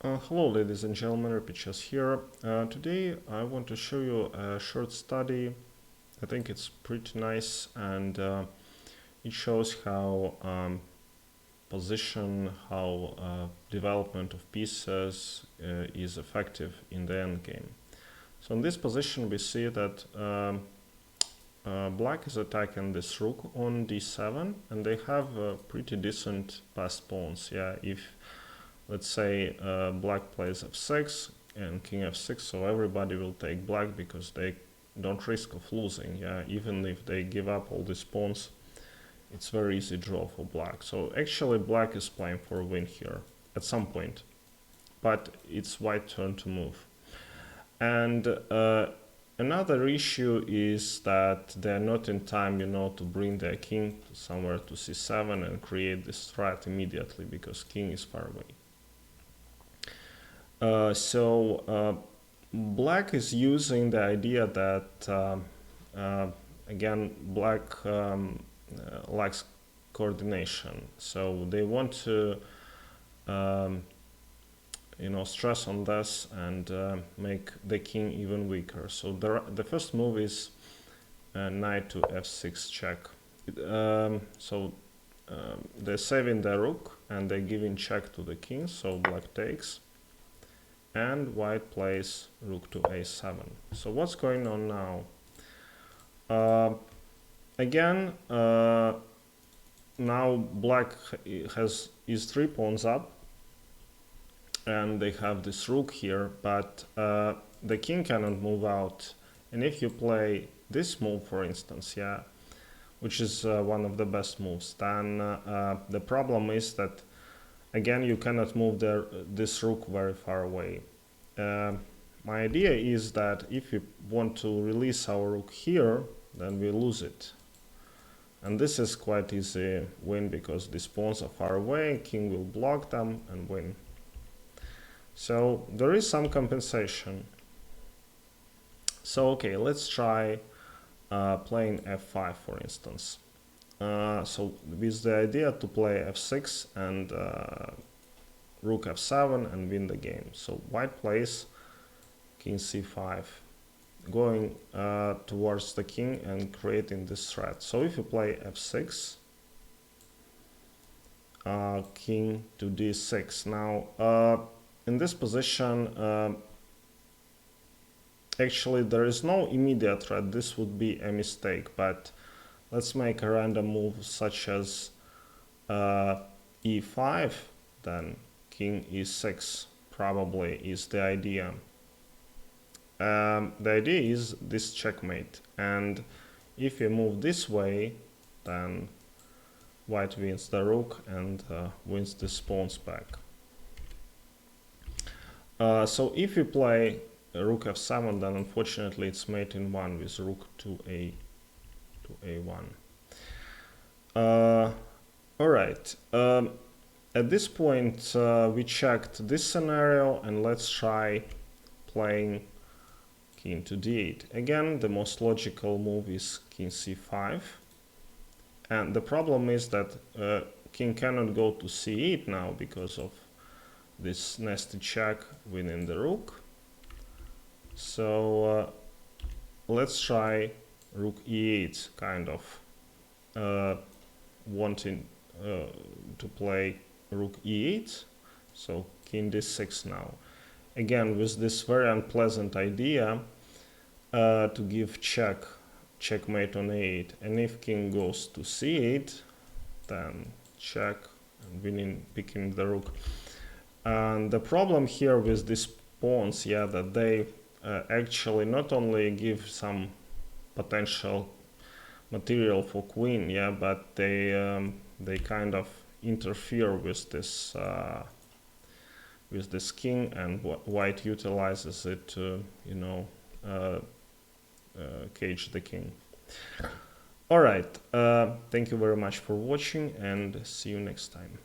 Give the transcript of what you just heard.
Hello ladies and gentlemen, Repichas here. Today I want to show you a short study. I think it's pretty nice and it shows how development of pieces is effective in the endgame. So in this position we see that black is attacking this rook on d7 and they have pretty decent passed pawns. Yeah, if let's say black plays f6 and king f6, so everybody will take black because they don't risk of losing. Yeah, even if they give up all these pawns, it's very easy draw for black. So actually black is playing for a win here at some point, but it's white turn to move. And another issue is that they're not in time, to bring their king somewhere to c7 and create this threat immediately because king is far away. Black is using the idea that again black lacks coordination, so they want to stress on this and make the king even weaker. So the first move is knight to f6 check. They're saving the rook and they're giving check to the king, so black takes. And white plays rook to a7. So what's going on now? Again, now black has his 3 pawns up, and they have this rook here, but the king cannot move out. And if you play this move, for instance, yeah, which is one of the best moves, then the problem is that again, you cannot move this rook very far away. My idea is that if we want to release our rook here, then we lose it. And this is quite easy win because these pawns are far away, king will block them and win. So there is some compensation. So okay, let's try playing f5, for instance. So with the idea to play f6 and rook f7 and win the game. So white plays king c5, going towards the king and creating this threat. So if you play f6, king to d6. Now in this position, actually there is no immediate threat. This would be a mistake, but let's make a random move such as e5, then king e6 probably is the idea. The idea is this checkmate, and if you move this way, then white wins the rook and wins the pawns back. So if you play rook f7, then unfortunately it's mate in 1 with rook to a1. Alright, at this point we checked this scenario, and let's try playing king to d8. Again, the most logical move is king c5, and the problem is that king cannot go to c8 now because of this nasty check winning the rook. So let's try rook e8, kind of wanting to play rook e8, so king d6 now. Again, with this very unpleasant idea to give checkmate on a8, and if king goes to c8, then check and picking the rook. And the problem here with these pawns, yeah, that they actually not only give some potential material for queen, yeah, but they kind of interfere with this king, and white utilizes it to cage the king. All right, thank you very much for watching, and see you next time.